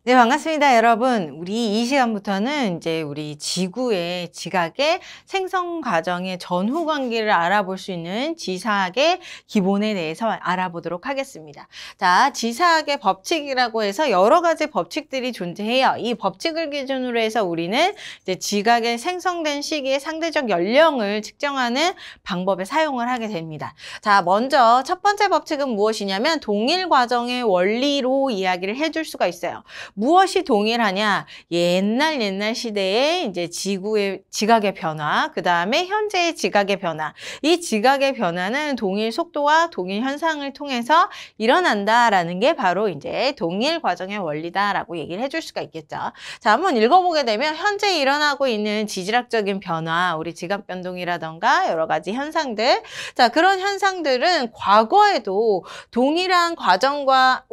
네, 반갑습니다, 여러분. 우리 이 시간부터는 이제 우리 지구의 지각의 생성 과정의 전후 관계를 알아볼 수 있는 지사학의 기본에 대해서 알아보도록 하겠습니다. 자, 지사학의 법칙이라고 해서 여러 가지 법칙들이 존재해요. 이 법칙을 기준으로 해서 우리는 이제 지각의 생성된 시기의 상대적 연령을 측정하는 방법에 사용을 하게 됩니다. 자, 먼저 첫 번째 법칙은 무엇이냐면 동일 과정의 원리로 이야기를 해줄 수가 있어요. 무엇이 동일하냐? 옛날 시대에 이제 지구의 지각의 변화, 그 다음에 현재의 지각의 변화. 이 지각의 변화는 동일 속도와 동일 현상을 통해서 일어난다라는 게 바로 이제 동일 과정의 원리다라고 얘기를 해줄 수가 있겠죠. 자, 한번 읽어보게 되면 현재 일어나고 있는 지질학적인 변화, 우리 지각 변동이라던가 여러 가지 현상들. 자, 그런 현상들은 과거에도 동일한 과정과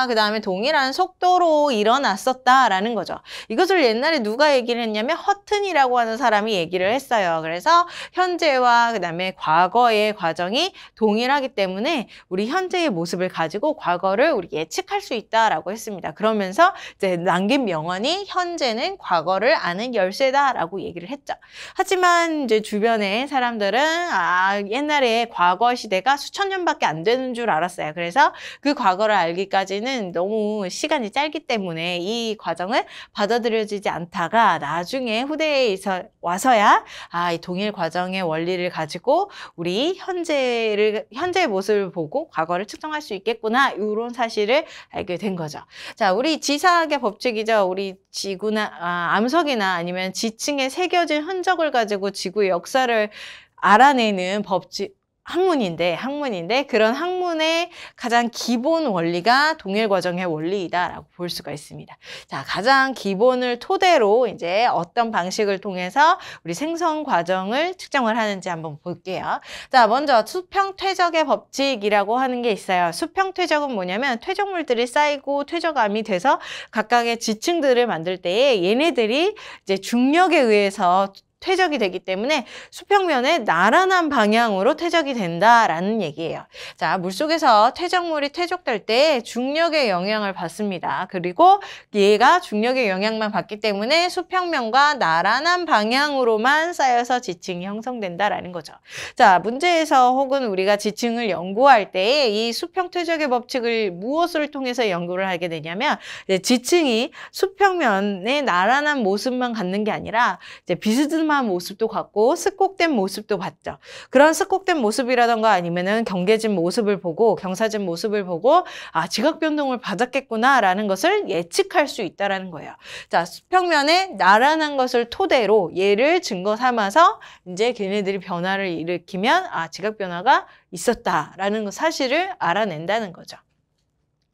그 다음에 동일한 속도로 일어났었다라는 거죠. 이것을 옛날에 누가 얘기를 했냐면 허튼이라고 하는 사람이 얘기를 했어요. 그래서 현재와 그 다음에 과거의 과정이 동일하기 때문에 우리 현재의 모습을 가지고 과거를 우리 예측할 수 있다라고 했습니다. 그러면서 이제 남긴 명언이 현재는 과거를 아는 열쇠다라고 얘기를 했죠. 하지만 이제 주변의 사람들은 옛날에 과거 시대가 수천 년밖에 안 되는 줄 알았어요. 그래서 그 과거를 알기까지는 너무 시간이 짧기 때문에 이 과정을 받아들여지지 않다가 나중에 후대에 와서야 이 동일 과정의 원리를 가지고 우리 현재의 모습을 보고 과거를 측정할 수 있겠구나, 이런 사실을 알게 된 거죠. 자, 우리 지사학의 법칙이죠. 우리 지구나 암석이나 아니면 지층에 새겨진 흔적을 가지고 지구의 역사를 알아내는 법칙 학문인데 그런 학문의 가장 기본 원리가 동일 과정의 원리이다라고 볼 수가 있습니다. 자, 가장 기본을 토대로 이제 어떤 방식을 통해서 우리 생성 과정을 측정을 하는지 한번 볼게요. 자, 먼저 수평 퇴적의 법칙이라고 하는 게 있어요. 수평 퇴적은 뭐냐면 퇴적물들이 쌓이고 퇴적암이 돼서 각각의 지층들을 만들 때에 얘네들이 이제 중력에 의해서 퇴적이 되기 때문에 수평면에 나란한 방향으로 퇴적이 된다라는 얘기예요. 자, 물속에서 퇴적물이 퇴적될 때 중력의 영향을 받습니다. 그리고 얘가 중력의 영향만 받기 때문에 수평면과 나란한 방향으로만 쌓여서 지층이 형성된다라는 거죠. 자, 문제에서 혹은 우리가 지층을 연구할 때 이 수평 퇴적의 법칙을 무엇을 통해서 연구를 하게 되냐면 지층이 수평면에 나란한 모습만 갖는 게 아니라 이제 비스듬한 모습도 갖고 스곡된 모습도 봤죠. 그런 스곡된 모습이라던가 아니면은 경계진 모습을 보고 경사진 모습을 보고 지각 변동을 받았겠구나라는 것을 예측할 수 있다라는 거예요. 자, 수평면에 나란한 것을 토대로 얘를 증거 삼아서 이제 걔네들이 변화를 일으키면 지각 변화가 있었다라는 사실을 알아낸다는 거죠.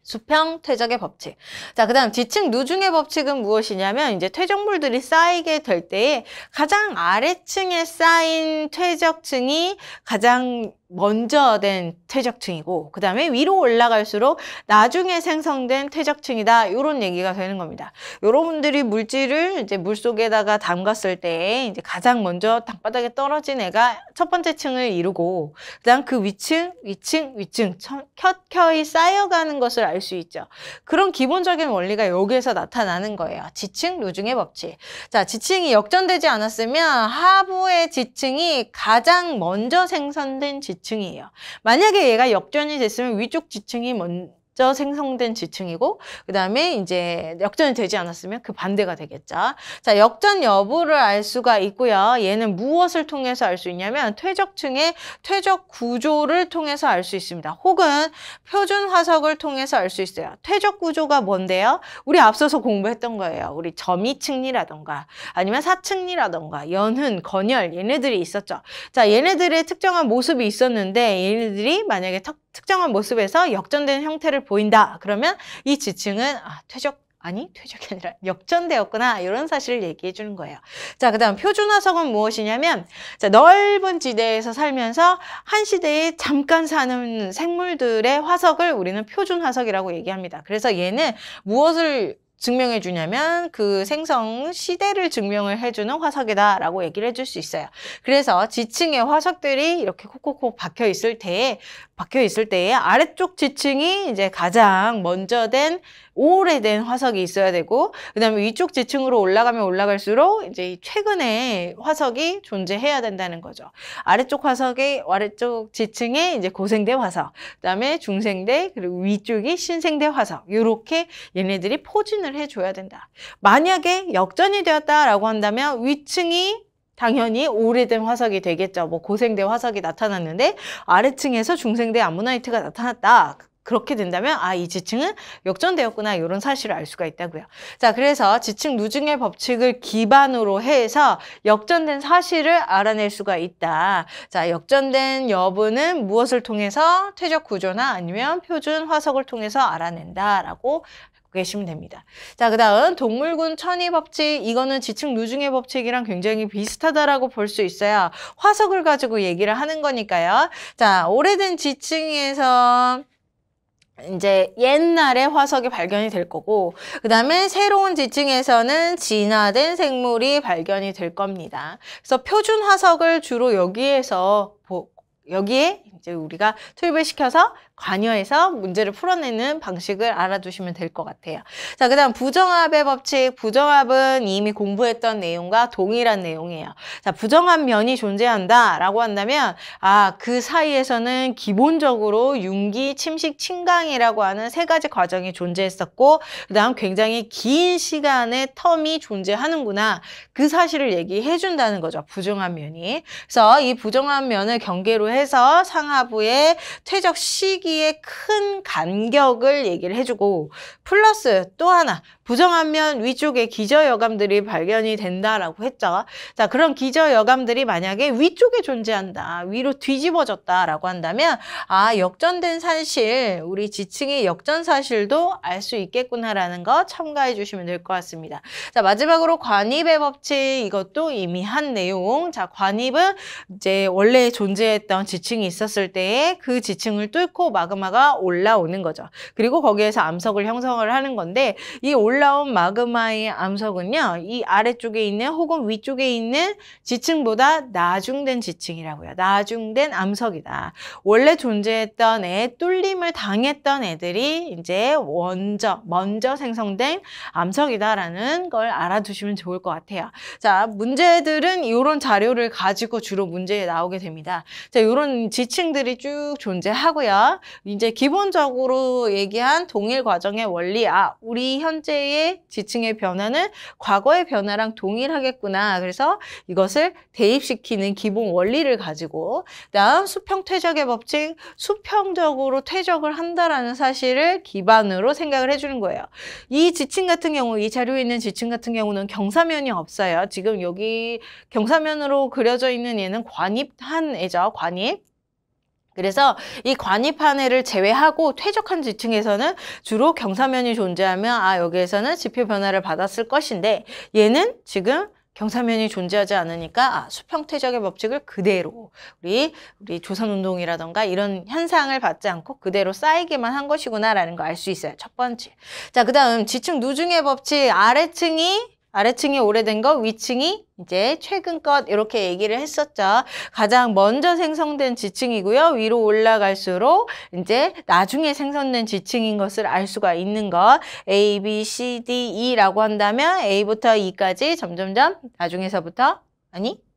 수평 퇴적의 법칙. 자, 그 다음 지층 누중의 법칙은 무엇이냐면 이제 퇴적물들이 쌓이게 될 때에 가장 아래층에 쌓인 퇴적층이 가장 먼저 된 퇴적층이고 그 다음에 위로 올라갈수록 나중에 생성된 퇴적층이다, 이런 얘기가 되는 겁니다. 여러분들이 물질을 이제 물속에다가 담갔을 때 이제 가장 먼저 땅바닥에 떨어진 애가 첫 번째 층을 이루고 그다음 그 위층 켜켜이 쌓여가는 것을 알 수 있죠. 그런 기본적인 원리가 여기에서 나타나는 거예요. 지층 누중의 법칙. 자, 지층이 역전되지 않았으면 하부의 지층이 가장 먼저 생성된 지층이에요. 만약에 얘가 역전이 됐으면 위쪽 지층이 먼저 생성된 지층이고 그 다음에 이제 역전이 되지 않았으면 그 반대가 되겠죠. 자, 역전 여부를 알 수가 있고요. 얘는 무엇을 통해서 알 수 있냐면 퇴적층의 퇴적 구조를 통해서 알 수 있습니다. 혹은 표준 화석을 통해서 알 수 있어요. 퇴적 구조가 뭔데요? 우리 앞서서 공부했던 거예요. 우리 점이층리라던가 아니면 사층리라던가 연흔, 건열, 얘네들이 있었죠. 자, 얘네들의 특정한 모습이 있었는데 얘네들이 만약에 특정한 모습에서 역전된 형태를 보인다. 그러면 이 지층은 퇴적이 아니라 역전되었구나, 이런 사실을 얘기해 주는 거예요. 자, 그 다음 표준화석은 무엇이냐면 자, 넓은 지대에서 살면서 한 시대에 잠깐 사는 생물들의 화석을 우리는 표준화석이라고 얘기합니다. 그래서 얘는 무엇을 증명해 주냐면 그 생성 시대를 증명을 해주는 화석이다라고 얘기를 해줄 수 있어요. 그래서 지층의 화석들이 이렇게 콕콕콕 박혀 있을 때에 박혀 있을 때에 아래쪽 지층이 이제 가장 먼저 된 오래된 화석이 있어야 되고, 그다음에 위쪽 지층으로 올라가면 올라갈수록 이제 최근에 화석이 존재해야 된다는 거죠. 아래쪽 지층에 이제 고생대 화석, 그다음에 중생대, 그리고 위쪽이 신생대 화석, 이렇게 얘네들이 포진을 해줘야 된다. 만약에 역전이 되었다라고 한다면 위층이 당연히 오래된 화석이 되겠죠. 뭐 고생대 화석이 나타났는데 아래층에서 중생대 아모나이트가 나타났다. 그렇게 된다면 이 지층은 역전되었구나, 이런 사실을 알 수가 있다고요. 자, 그래서 지층 누중의 법칙을 기반으로 해서 역전된 사실을 알아낼 수가 있다. 자, 역전된 여부는 무엇을 통해서 퇴적 구조나 아니면 표준 화석을 통해서 알아낸다라고 계시면 됩니다. 자, 그 다음 동물군 천이 법칙, 이거는 지층 누중의 법칙이랑 굉장히 비슷하다라고 볼 수 있어요. 화석을 가지고 얘기를 하는 거니까요. 자, 오래된 지층에서 이제 옛날에 화석이 발견이 될 거고, 그 다음에 새로운 지층에서는 진화된 생물이 발견이 될 겁니다. 그래서 표준 화석을 주로 여기에 이제 우리가 투입을 시켜서 관여해서 문제를 풀어내는 방식을 알아두시면 될 것 같아요. 자, 그 다음 부정합의 법칙. 부정합은 이미 공부했던 내용과 동일한 내용이에요. 자, 부정합 면이 존재한다라고 한다면 그 사이에서는 기본적으로 융기, 침식, 침강이라고 하는 세 가지 과정이 존재했었고, 그 다음 굉장히 긴 시간의 텀이 존재하는구나, 그 사실을 얘기해 준다는 거죠. 부정합 면이. 그래서 이 부정합 면을 경계로 해서 상하부의 퇴적 시기의 큰 간격을 얘기를 해주고, 플러스 또 하나, 부정하면 위쪽에 기저여감들이 발견이 된다라고 했죠. 자, 그런 기저여감들이 만약에 위쪽에 존재한다, 위로 뒤집어졌다라고 한다면 역전된 사실, 우리 지층의 역전 사실도 알 수 있겠구나라는 거 첨가해 주시면 될 것 같습니다. 자, 마지막으로 관입의 법칙, 이것도 이미 한 내용. 자, 관입은 이제 원래 존재했던 지층이 있었을 때에 그 지층을 뚫고 마그마가 올라오는 거죠. 그리고 거기에서 암석을 형성을 하는 건데, 이 올라온 마그마의 암석은요, 이 아래쪽에 있는 혹은 위쪽에 있는 지층보다 나중된 지층이라고요. 나중된 암석이다. 원래 존재했던 뚫림을 당했던 애들이 이제 먼저 생성된 암석이다라는 걸 알아두시면 좋을 것 같아요. 자, 문제들은 이런 자료를 가지고 주로 문제에 나오게 됩니다. 자, 이런 지층들이 쭉 존재하고요. 이제 기본적으로 얘기한 동일 과정의 원리, 우리 현재의 지층의 변화는 과거의 변화랑 동일하겠구나. 그래서 이것을 대입시키는 기본 원리를 가지고, 다음 수평 퇴적의 법칙, 수평적으로 퇴적을 한다라는 사실을 기반으로 생각을 해주는 거예요. 이 지층 같은 경우, 이 자료에 있는 지층 같은 경우는 경사면이 없어요. 지금 여기 경사면으로 그려져 있는 얘는 관입한 애죠. 관입. 그래서 이 관입한 애를 제외하고 퇴적한 지층에서는 주로 경사면이 존재하면 여기에서는 지표 변화를 받았을 것인데, 얘는 지금 경사면이 존재하지 않으니까 수평 퇴적의 법칙을 그대로 우리 조선운동이라던가 이런 현상을 받지 않고 그대로 쌓이게만 한 것이구나라는 거 알 수 있어요. 첫 번째. 자, 그 다음 지층 누중의 법칙. 아래층이 오래된 거, 위층이 이제 최근 것, 이렇게 얘기를 했었죠. 가장 먼저 생성된 지층이고요. 위로 올라갈수록 이제 나중에 생성된 지층인 것을 알 수가 있는 것. A, B, C, D, E라고 한다면 A부터 E까지 점점점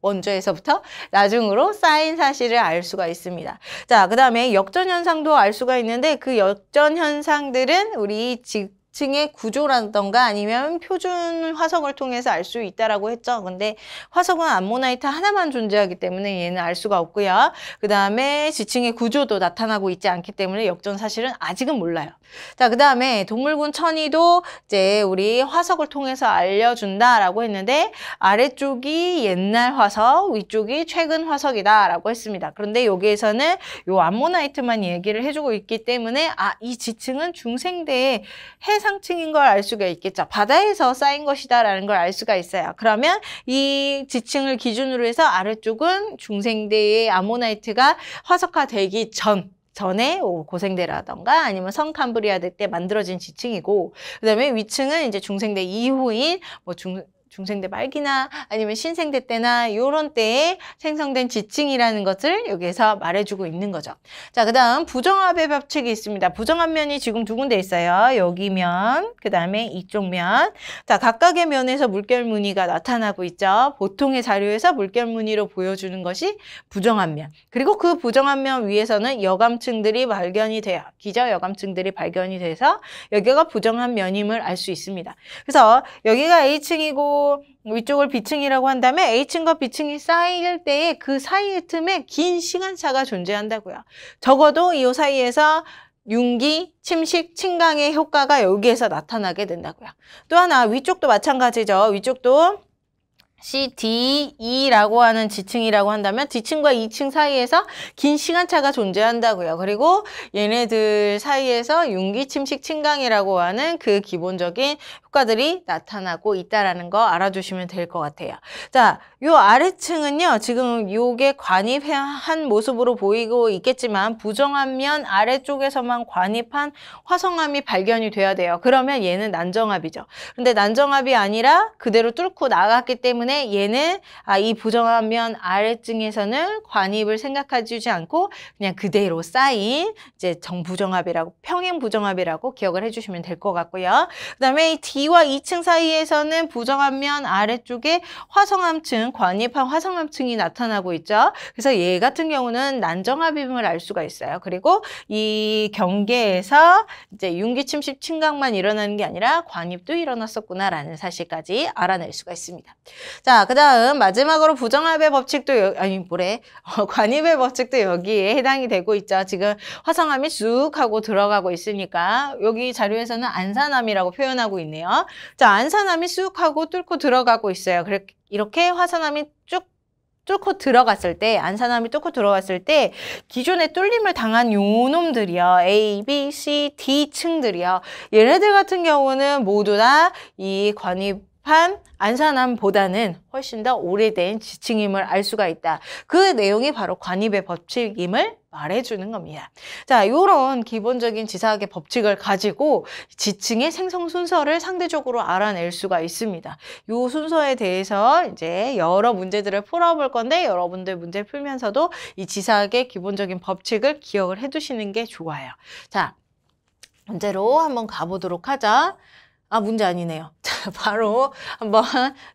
먼저에서부터 나중으로 쌓인 사실을 알 수가 있습니다. 자, 그 다음에 역전 현상도 알 수가 있는데, 그 역전 현상들은 우리 지층의 구조라던가 아니면 표준 화석을 통해서 알 수 있다라고 했죠. 근데 화석은 암모나이트 하나만 존재하기 때문에 얘는 알 수가 없고요. 그 다음에 지층의 구조도 나타나고 있지 않기 때문에 역전 사실은 아직은 몰라요. 자, 그 다음에 동물군 천이도 이제 우리 화석을 통해서 알려준다라고 했는데, 아래쪽이 옛날 화석, 위쪽이 최근 화석이다라고 했습니다. 그런데 여기에서는 요 암모나이트만 얘기를 해주고 있기 때문에 이 지층은 중생대의 해상층인 걸 알 수가 있겠죠. 바다에서 쌓인 것이다라는 걸 알 수가 있어요. 그러면 이 지층을 기준으로 해서 아래쪽은 중생대의 아모나이트가 화석화되기 전에 고생대라던가 아니면 성캄브리아대 때 만들어진 지층이고, 그 다음에 위층은 이제 중생대 이후인 중생대 말기나 아니면 신생대 때나 요런 때에 생성된 지층이라는 것을 여기에서 말해주고 있는 거죠. 자, 그 다음 부정합의 법칙이 있습니다. 부정합 면이 지금 두 군데 있어요. 여기 면, 그 다음에 이쪽 면. 자, 각각의 면에서 물결 무늬가 나타나고 있죠. 보통의 자료에서 물결 무늬로 보여주는 것이 부정합 면. 그리고 그 부정합 면 위에서는 여감층들이 발견이 돼요. 기저 여감층들이 발견이 돼서 여기가 부정합 면임을 알 수 있습니다. 그래서 여기가 A층이고 위쪽을 B층이라고 한다면 A층과 B층이 쌓일 때에 그 사이의 틈에 긴 시간차가 존재한다고요. 적어도 이 사이에서 융기, 침식, 침강의 효과가 여기에서 나타나게 된다고요. 또 하나 위쪽도 마찬가지죠. 위쪽도 CDE라고 하는 지층이라고 한다면 D층과 2층 사이에서 긴 시간차가 존재한다고요. 그리고 얘네들 사이에서 융기, 침식, 침강이라고 하는 그 기본적인 효과들이 나타나고 있다라는 거 알아주시면 될 것 같아요. 자, 요 아래층은요, 지금 요게 관입한 모습으로 보이고 있겠지만 부정한 면 아래쪽에서만 관입한 화성암이 발견이 돼야 돼요. 그러면 얘는 난정압이죠. 근데 난정압이 아니라 그대로 뚫고 나갔기 때문에 얘는 이 부정한 면 아래층에서는 관입을 생각해주지 않고 그냥 그대로 쌓인 이제 정부정압이라고 평행 부정압이라고 기억을 해주시면 될 것 같고요. 그다음에 D와 2층 사이에서는 부정한 면 아래쪽에 화성암층 관입한 화성암층이 나타나고 있죠. 그래서 얘 같은 경우는 난정압임을 알 수가 있어요. 그리고 이 경계에서 이제 융기 침식 침강만 일어나는 게 아니라 관입도 일어났었구나라는 사실까지 알아낼 수가 있습니다. 자, 그 다음 마지막으로 부정합의 법칙도 관입의 법칙도 여기에 해당이 되고 있죠. 지금 화성암이 쑥 하고 들어가고 있으니까 여기 자료에서는 안산암이라고 표현하고 있네요. 자, 안산암이 쑥 하고 뚫고 들어가고 있어요. 이렇게 화성암이 쭉 뚫고 들어갔을 때, 안산암이 뚫고 들어갔을 때 기존에 뚫림을 당한 요 놈들이요. A, B, C, D 층들이요. 얘네들 같은 경우는 모두 다 이 관입한 안산암보다는 훨씬 더 오래된 지층임을 알 수가 있다. 그 내용이 바로 관입의 법칙임을 말해주는 겁니다. 자, 요런 기본적인 지사학의 법칙을 가지고 지층의 생성 순서를 상대적으로 알아낼 수가 있습니다. 요 순서에 대해서 이제 여러 문제들을 풀어볼 건데 여러분들 문제 풀면서도 이 지사학의 기본적인 법칙을 기억을 해두시는 게 좋아요. 자, 문제로 한번 가보도록 하자. 문제 아니네요. 자, 바로 한번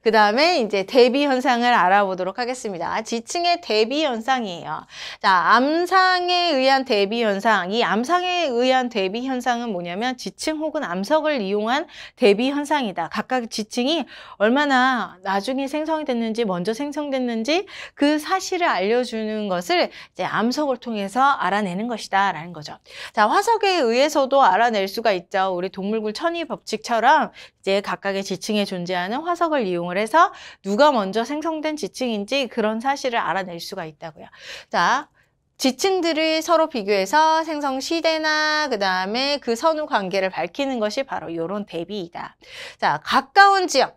그 다음에 이제 대비 현상을 알아보도록 하겠습니다. 지층의 대비 현상이에요. 자, 암상에 의한 대비 현상. 이 암상에 의한 대비 현상은 뭐냐면 지층 혹은 암석을 이용한 대비 현상이다. 각각 지층이 얼마나 나중에 생성이 됐는지 먼저 생성됐는지 그 사실을 알려주는 것을 이제 암석을 통해서 알아내는 것이다라는 거죠. 자, 화석에 의해서도 알아낼 수가 있죠. 우리 동물굴 천위 법칙처럼 이제 각각의 지층에 존재하는 화석을 이용을 해서 누가 먼저 생성된 지층인지 그런 사실을 알아낼 수가 있다고요. 자, 지층들을 서로 비교해서 생성 시대나 그 다음에 그 선후 관계를 밝히는 것이 바로 이런 대비이다. 자, 가까운 지역.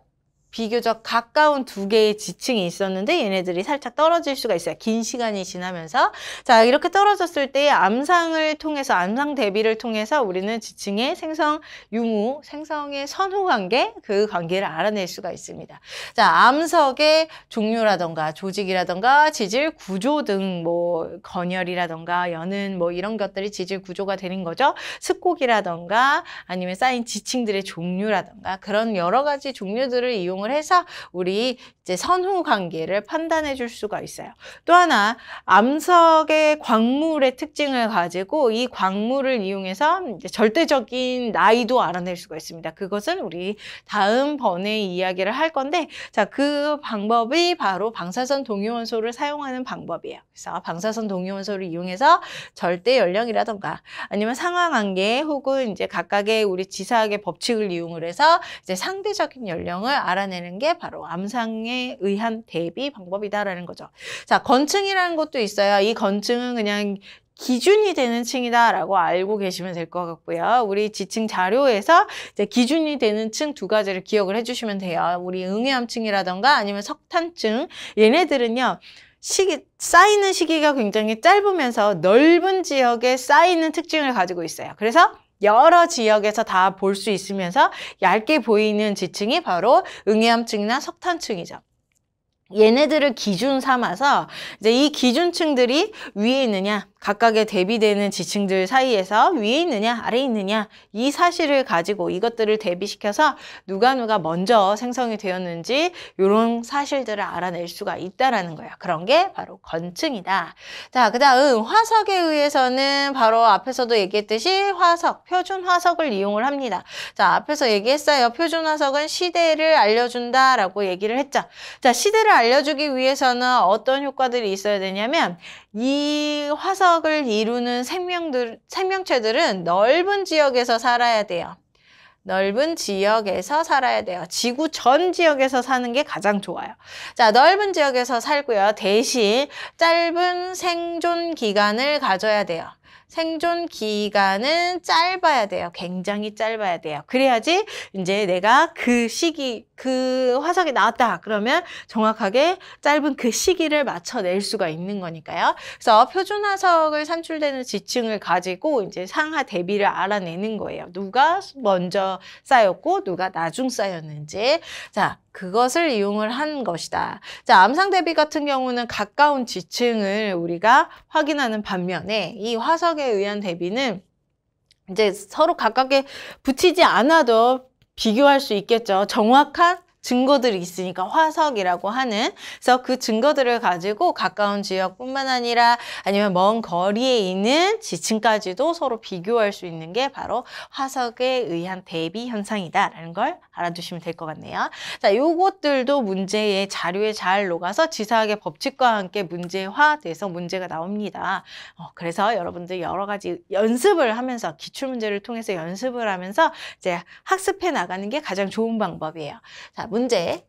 비교적 가까운 두 개의 지층이 있었는데 얘네들이 살짝 떨어질 수가 있어요. 긴 시간이 지나면서. 자, 이렇게 떨어졌을 때 암상을 통해서, 암상 대비를 통해서 우리는 지층의 생성 유무, 생성의 선후 관계, 그 관계를 알아낼 수가 있습니다. 자, 암석의 종류라던가 조직이라던가 지질 구조 등 뭐 건열이라던가 연은 뭐 이런 것들이 지질 구조가 되는 거죠. 습곡이라던가 아니면 쌓인 지층들의 종류라던가 그런 여러 가지 종류들을 이용을 해서 우리 이제 선후 관계를 판단해 줄 수가 있어요. 또 하나 암석의 광물의 특징을 가지고 이 광물을 이용해서 이제 절대적인 나이도 알아낼 수가 있습니다. 그것은 우리 다음번에 이야기를 할 건데, 자, 그 방법이 바로 방사선 동위원소를 사용하는 방법이에요. 그래서 방사선 동위원소를 이용해서 절대 연령이라던가 아니면 상하관계 혹은 이제 각각의 우리 지사학의 법칙을 이용을 해서 이제 상대적인 연령을 알아내는 게 바로 암상에 의한 대비 방법이다라는 거죠. 자, 건층이라는 것도 있어요. 이 건층은 그냥 기준이 되는 층이다라고 알고 계시면 될 것 같고요. 우리 지층 자료에서 이제 기준이 되는 층 두 가지를 기억을 해주시면 돼요. 우리 응해암층이라던가 아니면 석탄층, 얘네들은요. 쌓이는 시기가 굉장히 짧으면서 넓은 지역에 쌓이는 특징을 가지고 있어요. 그래서 여러 지역에서 다 볼 수 있으면서 얇게 보이는 지층이 바로 응해암층이나 석탄층이죠. 얘네들을 기준 삼아서 이제 이 기준층들이 위에 있느냐, 각각의 대비되는 지층들 사이에서 위에 있느냐, 아래에 있느냐, 이 사실을 가지고 이것들을 대비시켜서 누가 먼저 생성이 되었는지 이런 사실들을 알아낼 수가 있다라는 거예요. 그런 게 바로 건층이다. 자, 그 다음 화석에 의해서는 바로 앞에서도 얘기했듯이 화석, 표준 화석을 이용을 합니다. 자, 앞에서 얘기했어요. 표준 화석은 시대를 알려준다라고 얘기를 했죠. 자, 시대를 알려주기 위해서는 어떤 효과들이 있어야 되냐면 이 화석을 이루는 생명체들은 넓은 지역에서 살아야 돼요. 넓은 지역에서 살아야 돼요. 지구 전 지역에서 사는 게 가장 좋아요. 자, 넓은 지역에서 살고요. 대신 짧은 생존 기간을 가져야 돼요. 생존 기간은 짧아야 돼요. 굉장히 짧아야 돼요. 그래야지 이제 내가 그 시기, 그 화석이 나왔다 그러면 정확하게 짧은 그 시기를 맞춰낼 수가 있는 거니까요. 그래서 표준 화석을 산출되는 지층을 가지고 이제 상하 대비를 알아내는 거예요. 누가 먼저 쌓였고 누가 나중 쌓였는지. 자, 그것을 이용을 한 것이다. 자, 암상 대비 같은 경우는 가까운 지층을 우리가 확인하는 반면에 이 화석에 의한 대비는 이제 서로 가깝게 붙이지 않아도 비교할 수 있겠죠. 정확한 증거들이 있으니까 화석이라고 하는. 그래서 그 증거들을 가지고 가까운 지역뿐만 아니라 아니면 먼 거리에 있는 지층까지도 서로 비교할 수 있는 게 바로 화석에 의한 대비 현상이다라는 걸 알아두시면 될 것 같네요. 자, 요것들도 문제의 자료에 잘 녹아서 지사학의 법칙과 함께 문제화돼서 문제가 나옵니다. 그래서 여러분들 여러 가지 연습을 하면서 기출문제를 통해서 연습을 하면서 이제 학습해 나가는 게 가장 좋은 방법이에요. 자, 문제